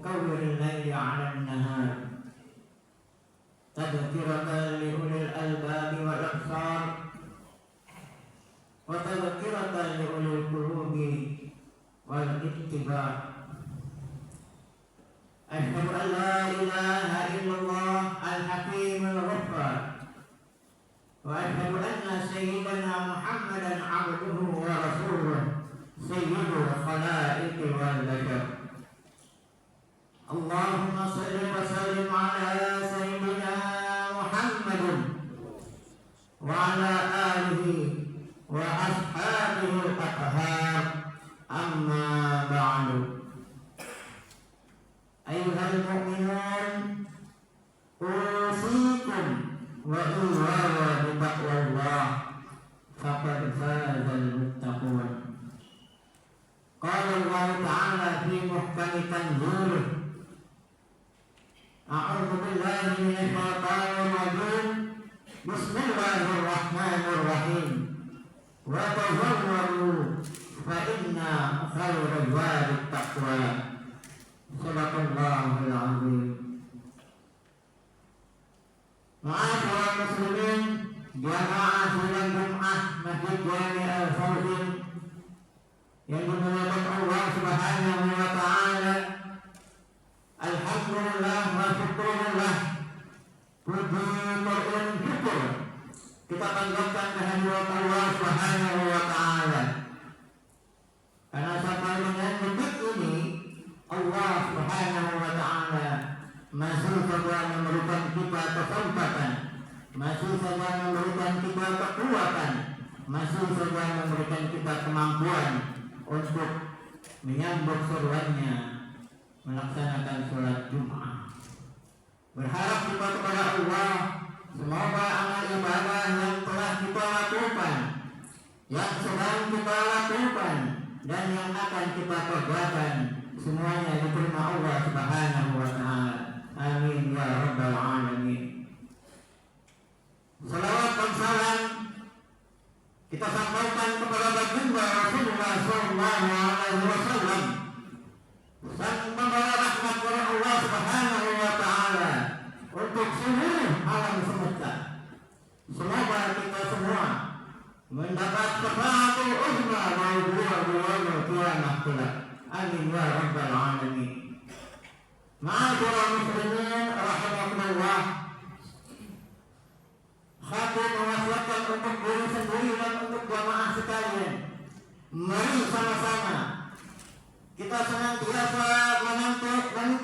نكور الليل على النهار تذكرة لأولي الألباب والأبصار وتذكرة لأولي القلوب والاتباع. أشهد أن لا إله إلا الله الحكيم الغفار، وأشهد أن سيدنا محمدا عبده ورسوله سيد الخلائق والبشر. اللهم صل وسلم على سيدنا محمد وعلى آله وأصحابه الأطهار. أما بعد، أيها المؤمنون، أوصيكم وإياي بتقوى الله فقد فاز المتقون. قال الله تعالى في محكم تنزيله: أعوذ بالله من الشيطان الرجيم، بسم الله الرحمن الرحيم، وتزودوا فإن خير الزاد التقوى. صدق الله العظيم. Ma'asyiral muslimin, jamaah sidang Jumat Masjid Jami' Al-Fawzin yang dimuliakan Allah Subhanahu wa taala. Alhamdulillah wa syukurillah, puji dan syukur kita panjatkan kehadirat Allah Subhanahu wa taala. Karena sampai dengan detik ini Allah Subhanahu wa taala masih saja memberikan kita kesempatan, masih saja memberikan kita kekuatan, masih saja memberikan kita kemampuan untuk menyambut seruannya melaksanakan sholat Jumat. Berharap kita kepada Allah, semoga amal ibadah yang telah kita lakukan, yang sedang kita lakukan, dan yang akan kita kerjakan semuanya diterima Allah Subhanahu wa taala. Amin ya rabbal alamin. Salawat dan salam kita sampaikan kepada baginda Rasulullah sallallahu alaihi wasallam, sang pembawa rahmat dari Allah Subhanahu wa taala untuk seluruh alam semesta. Semoga kita semua mendapat syafaatul uzma wa yaumil qiyamah. Amin ya rabbal alamin. Ma'asyiral muslimin rahimakumullah, khatib mewasiatkan untuk diri sendiri dan untuk jamaah sekalian, mari sama-sama kita senantiasa meningkatkan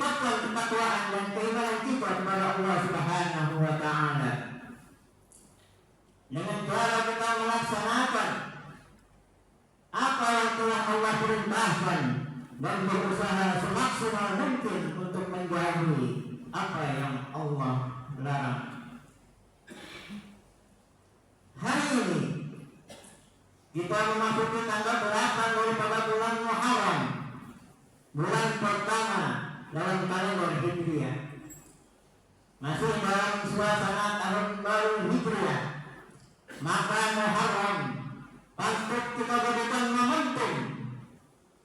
ketakwaan dan keimanan kita kepada Allah Subhanahu wa taala dengan cara kita melaksanakan apa yang telah Allah perintahkan dan berusaha semaksimal mungkin untuk menjauhi apa yang Allah larang. Hari ini kita memasuki tanggal 8 daripada bulan Muharram, bulan pertama dalam kalender Hijriah. Masih dalam suasana tahun baru Hijriah, maka Muharram patut kita jadikan momentum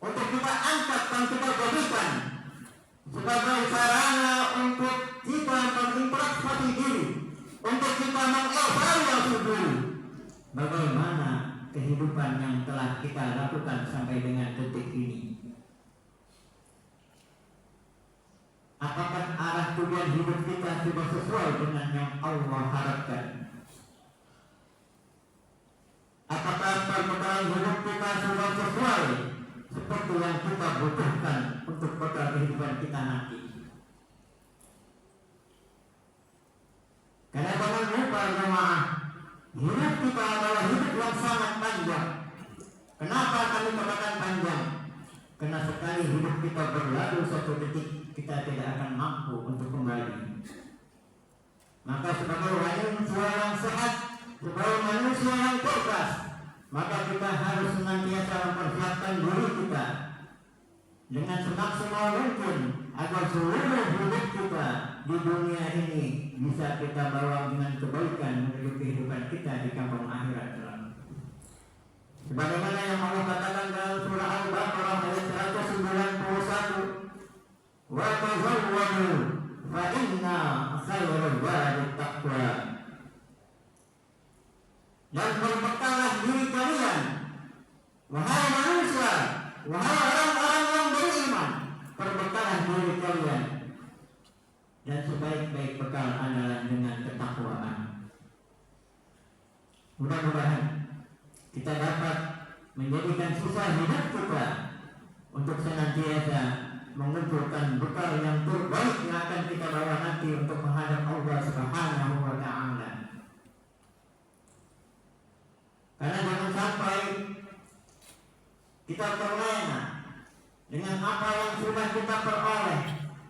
untuk kita angkat dan kita jadikan sebagai sarana untuk kita mengintrospeksi diri, untuk kita mengevaluasi diri bagaimana kehidupan yang telah kita lakukan sampai dengan detik ini. Apakah arah tujuan hidup kita sudah sesuai dengan yang Allah harapkan? Apakah perputaran hidup kita sudah sesuai seperti yang kita butuhkan untuk bekal kehidupan kita nanti? Karena jangan lupa jemaah, hidup kita adalah hidup yang sangat panjang. Kenapa kami katakan panjang? Karena sekali hidup kita berlalu satu detik, kita tidak akan mampu untuk kembali. Maka sebagai manusia yang sehat, sebagai manusia yang cerdas, maka kita harus senantiasa mempersiapkan diri kita dengan semaksimal mungkin agar seluruh hidup kita di dunia ini bisa kita bawa dengan kebaikan menuju kehidupan kita di kampung akhirat kelak. Sebagaimana yang Allah katakan dalam surah Al-Baqarah ayat 191, wa tazawwadu fa inna khairal zadi taqwa. Dan berbekallah diri kalian, wahai manusia, wahai orang-orang yang beriman, berbekallah diri kalian, dan sebaik-baik bekal adalah dengan ketakwaan. Mudah-mudahan kita dapat menjadikan sisa hidup kita untuk senantiasa mengumpulkan bekal yang terbaik yang akan kita bawa nanti untuk menghadap Allah Subhanahu wa Ta'ala. Karena jangan sampai kita terlena dengan apa yang sudah kita peroleh,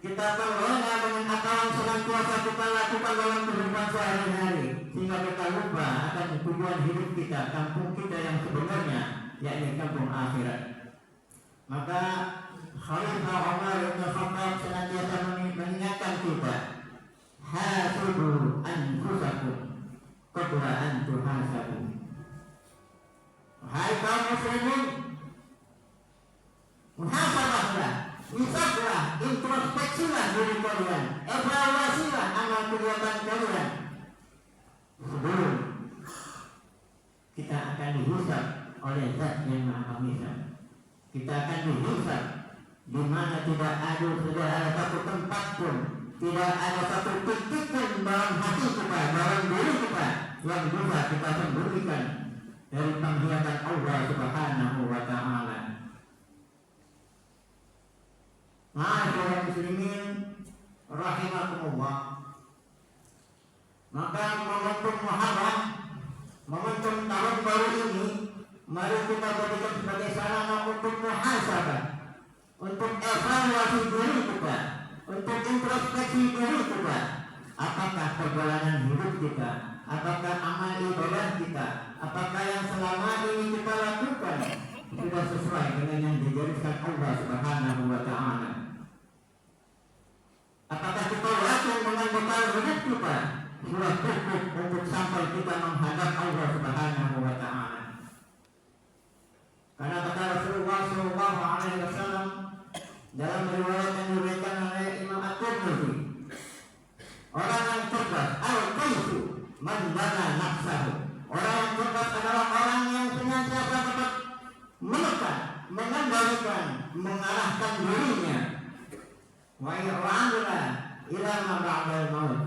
kita terlena dengan apa yang senantiasa kita lakukan dalam kehidupan sehari-hari, sehingga kita lupa akan tujuan hidup kita, kampung kita yang sebenarnya, yakni kampung akhirat. Maka Khalifah Umar bin Khattab senantiasa mengingatkan kita, hasibu anfusakum qabla an tuhasabu. Hai kaum muslimin, muhasabahlah, hisablah, introspeksilah diri kalian, evaluasilah amal kegiatan kalian sebelum kita akan dihisab oleh Zat yang Maha Penghisab. Kita akan dihisab di mana tidak ada satu tempat pun, tidak ada satu titik pun dalam hati kita, dalam diri kita yang bisa kita sembunyikan dari penglihatan Allah Subhanahu wa Ta'ala. Ma'asyiral muslimin rahimakumullah. Maka momentum Muharram, momentum tahun baru ini, mari kita jadikan sebagai sarana untuk muhasabah, untuk evaluasi diri kita, untuk introspeksi diri kita. Apakah perjalanan hidup kita, apakah amal ibadah kita, apakah yang selama ini kita lakukan sudah sesuai dengan yang digariskan Allah Subhanahu wa Ta'ala? Apakah kita yakin dengan bekal hidup kita sudah cukup untuk sampai kita menghadap Allah Subhanahu wa Ta'ala? Karena kata Rasulullah Sallallahu Alaihi Wasallam dalam riwayat yang diberikan oleh Imam At-Tirmidzi, orang yang cerdas, al-qaisu man bana nafsahu. Orang yang cerdas adalah orang yang senantiasa dapat menekan, mengendalikan, mengarahkan dirinya. Wa ya'amila ila ma ba'dal maut.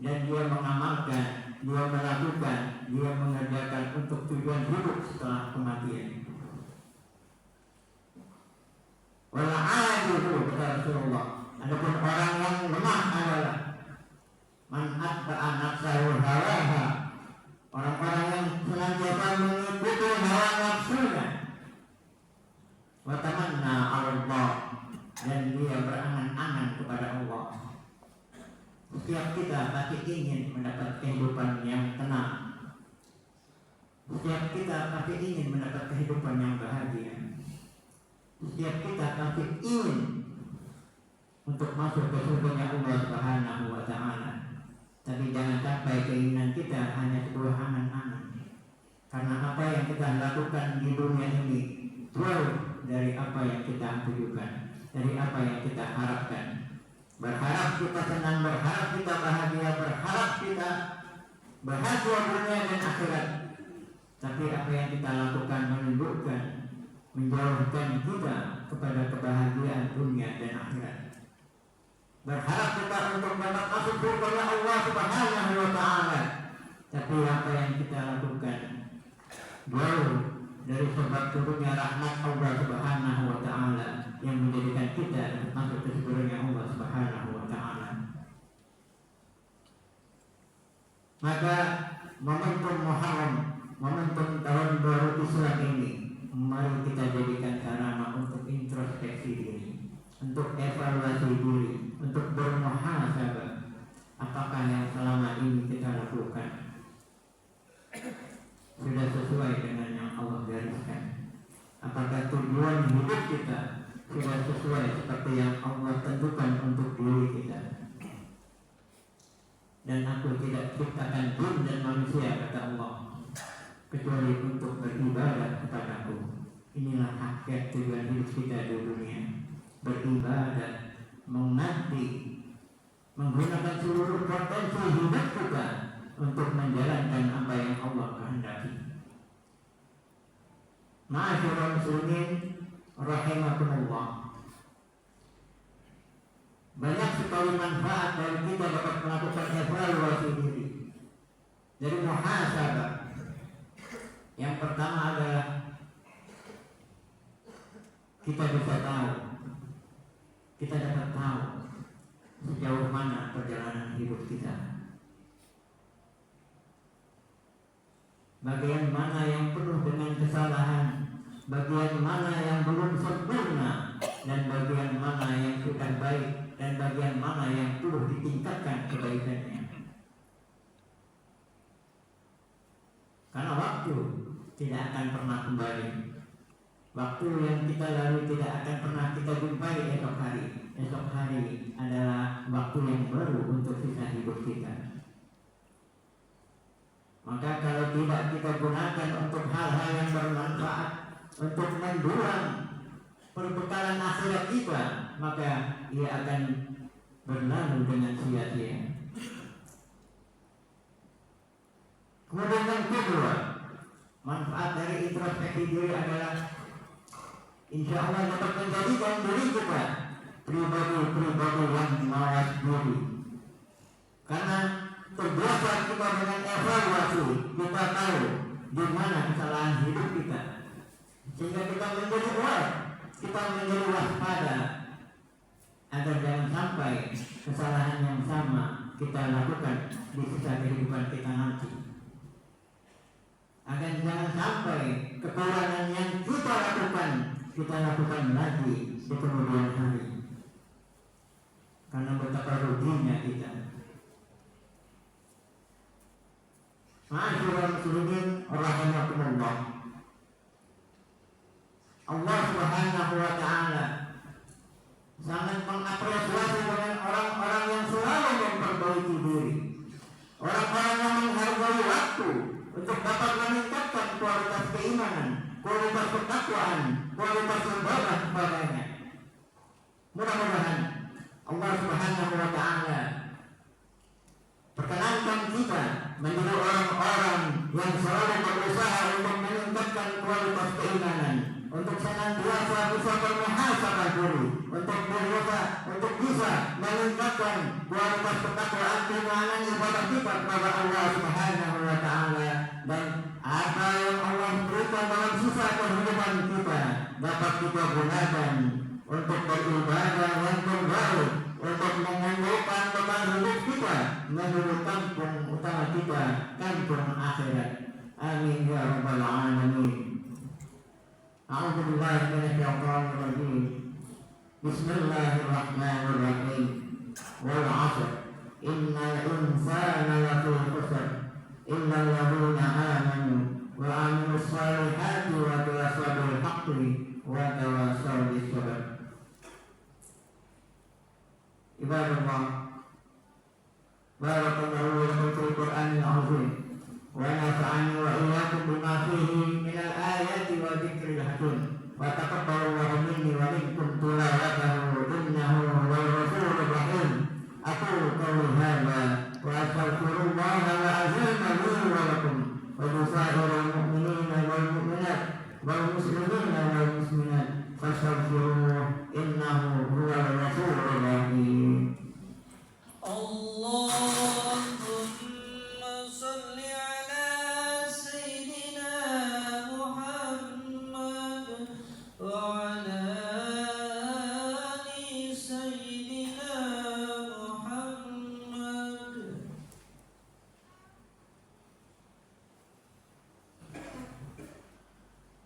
Dan dia mengamalkan, dia melakukan, dia mengerjakan untuk tujuan hidup setelah kematian. Wal'aduhu kata Rasulullah. Adapun orang yang lemah adalah man atba'a nafsahu hawaha, orang-orang yang senantiasa mengikuti hawa nafsunya, wa tamanna 'ala Allah, dan dia berangan-angan kepada Allah. Setiap kita pasti ingin mendapat kehidupan yang tenang. Setiap kita pasti ingin mendapat kehidupan yang bahagia. Setiap kita pasti ingin untuk masuk ke surga Allah Subhanahu wa Ta'ala. Tapi jangan sampai keinginan kita hanya sebuah angan-angan. Karena apa yang kita lakukan di dunia ini jauh dari apa yang kita tujukan, dari apa yang kita harapkan. Berharap kita senang, berharap kita bahagia, berharap kita bahagia dunia dan akhirat. Tapi apa yang kita lakukan menunjukkan menjauhkan kita kepada kebahagiaan dunia dan akhirat. Berharap kita untuk dapat masuk surga Allah Subhanahu wa Ta'ala, tapi apa yang kita lakukan jauh dari sebab turunnya rahmat Allah Subhanahu wa Ta'ala yang menjadikan kita masuk ke surga Allah Subhanahu wa Ta'ala. Maka momentum Muharram, momentum tahun baru Islam ini, mari kita jadikan sarana untuk introspeksi diri, untuk evaluasi diri, untuk bermuhasabah. Apakah yang selama ini kita lakukan sudah sesuai dengan yang Allah gariskan? Apakah tujuan hidup kita sudah sesuai seperti yang Allah tentukan untuk diri kita? Dan aku tidak ciptakan jin dan manusia, kata Allah, kecuali untuk beribadah kepadaku. Inilah hakikat tujuan hidup kita di dunia, beribadah mengabdi, menggunakan seluruh potensi hidup kita untuk menjalankan apa yang Allah kehendaki. Ma'asyiral muslimin rahimakumullah. Banyak sekali manfaat dari kita dapat melakukan evaluasi diri, dari muhasabah. Yang pertama adalah kita bisa tahu, kita dapat tahu sejauh mana perjalanan hidup kita, bagian mana yang penuh dengan kesalahan, bagian mana yang belum sempurna, dan bagian mana yang sudah baik, dan bagian mana yang perlu ditingkatkan kebaikannya. Karena waktu tidak akan pernah kembali. Waktu yang kita lalui tidak akan pernah kita jumpai esok hari. Esok hari adalah waktu yang baru untuk sisa hidup kita. Maka kalau tidak kita gunakan untuk hal-hal yang bermanfaat, untuk mendulang perbekalan akhirat kita, maka ia akan berlalu dengan sia-sia. Kemudian yang kedua, manfaat dari introspeksi diri adalah insya Allah dapat menjadikan diri kita pribadi-pribadi yang mawas diri. Karena terbiasa kita dengan evaluasi, kita tahu di mana kesalahan hidup kita, sehingga kita menjadi aware, kita menjadi waspada agar jangan sampai kesalahan yang sama kita lakukan di sisa kehidupan kita nanti. Agar jangan sampai kekurangan yang kita lakukan lagi di kemudian hari. Karena betapa ruginya kita. Ma'asyiral muslimin rahimakumullah. Allah Subhanahu wa ta'ala sangat mengapresiasi dengan orang-orang yang selalu memperbaiki diri, orang-orang yang menghargai waktu untuk dapat meningkatkan kualitas keimanan, kualitas ketakwaan, kualitas ibadah kepadanya. Mudah-mudahan Allah Subhanahu wa ta'ala perkenankan kita menjadi orang-orang yang selalu berusaha untuk meningkatkan kualitas keimanan, untuk senantiasa bisa bermuhasabah diri, untuk bisa meningkatkan kualitas ketakwaan, keimanan, ibadah kita kepada Allah Subhanahu wa ta'ala, dan apa yang Allah berikan dalam sisa kehidupan kita dapat kita gunakan untuk beribadah yang terbaik, untuk mengumpulkan beban hidup kita menuju kampung utama kita, kampung akhirat. Amin ya rabbal alamin. A'udzu billahi minasyaitonir rajim. Bismillahirrahmanirrahim. Wal 'ashr. Innal insana lafi khusr. Illa alladziina aamanu wa 'amilus shalihati wa tawassaw bil haqqi wa tawassaw bis sabr. Ibadallah, barakallahu lakum fil Qur'anil 'azim wa nafa'ani wa iyyakum bima fihi minal ayati wa dzikril hakim. Wa taqabbalallahu minni wa minkum tilawatahu innahu huwal ghafurur rahim. Aqulu qawli hadza wa astaghfirullaha al-'azim li wa lakum wa lisairil mu'minina wal mu'minat wal muslimina wal muslimat fastaghfiruhu innahu huwal ghafurur rahim. Allahumma salli ala sayyidina Muhammad wa ala ali sayyidina Muhammad.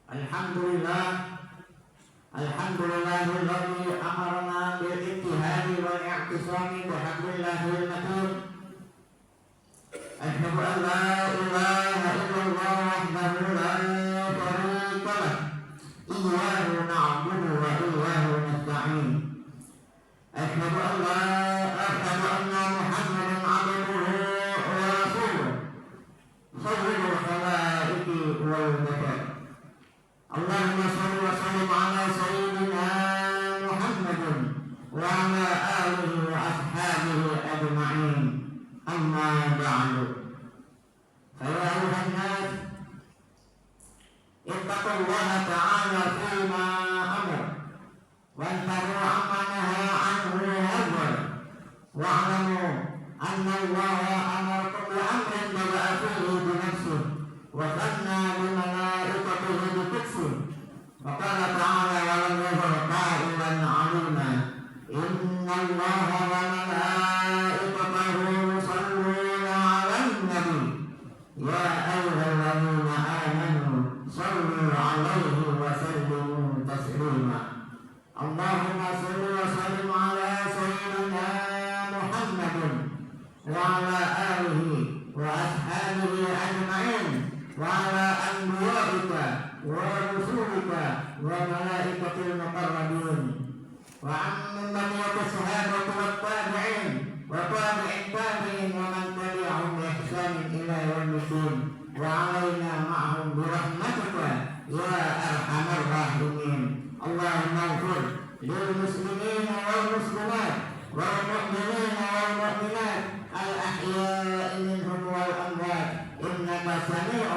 Alhamdulillah, alhamdulillahilladzi amarna bil ittihadi wal i'tisami bihablillahil matin. Asyhadu an la ilaha illallah wahdahu la syarika lah. Iyyahu na'budu wa iyyahu nasta'in. Asyhadu anna Muhammadan 'abduhu wa rasuluh. Sayyidul khalaiqi wal bashar. Allahumma shalli wa sallim ala sayyidina Muhammadin وعلى آله وأصحابه أجمعين. أما بعد، فيا أيها الناس اتقوا الله تعالى فيما أمر وانتهوا عما نهى عنه وهجر، واعلموا أن الله أمركم بأمر بدأ فيه بنفسه وثنى بملائكته بقدسه، وقال تعالى: ولم يزل قائلا عليما إن الله وملائكته يصلون على النبي يا أيها الذين آمنوا صلوا عليه وسلموا تسليما. اللهم صل وسلم على سيدنا محمد وعلى آله وأصحابه أجمعين، وعلى أنبيائك ورسولك وملائكة المقربين، وعمن بقية الصحابة والتابعين وتابع التابعين ومن تبعهم بإحسان إلى يوم الدين، وعلينا معهم برحمتك يا أرحم الراحمين. اللهم اغفر للمسلمين والمسلمات والمؤمنين والمؤمنات الأحياء منهم والأموات، إنك سميع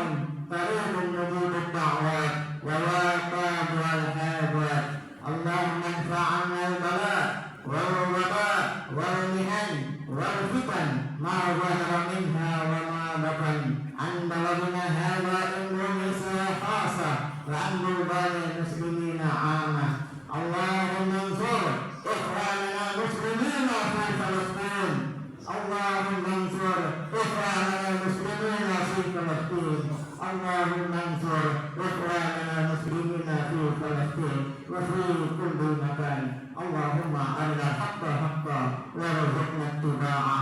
قريب مجيب الدعوات وواقاب الحاجات. اللهم ادفع عنا البلاء والوباء والمحن والفتن ما ظهر منها وما بطن عن بلدنا هذا إندونيسيا خاصة وعن بلدان المسلمين عامة. اللهم انصر إخواننا المسلمين في فلسطين. اللهم انصر إخواننا المسلمين في فلسطين. اللهم انصر إخواننا المسلمين في فلسطين وفي كل مكان. اللهم أرنا الحق حقا وارزقنا اتباعه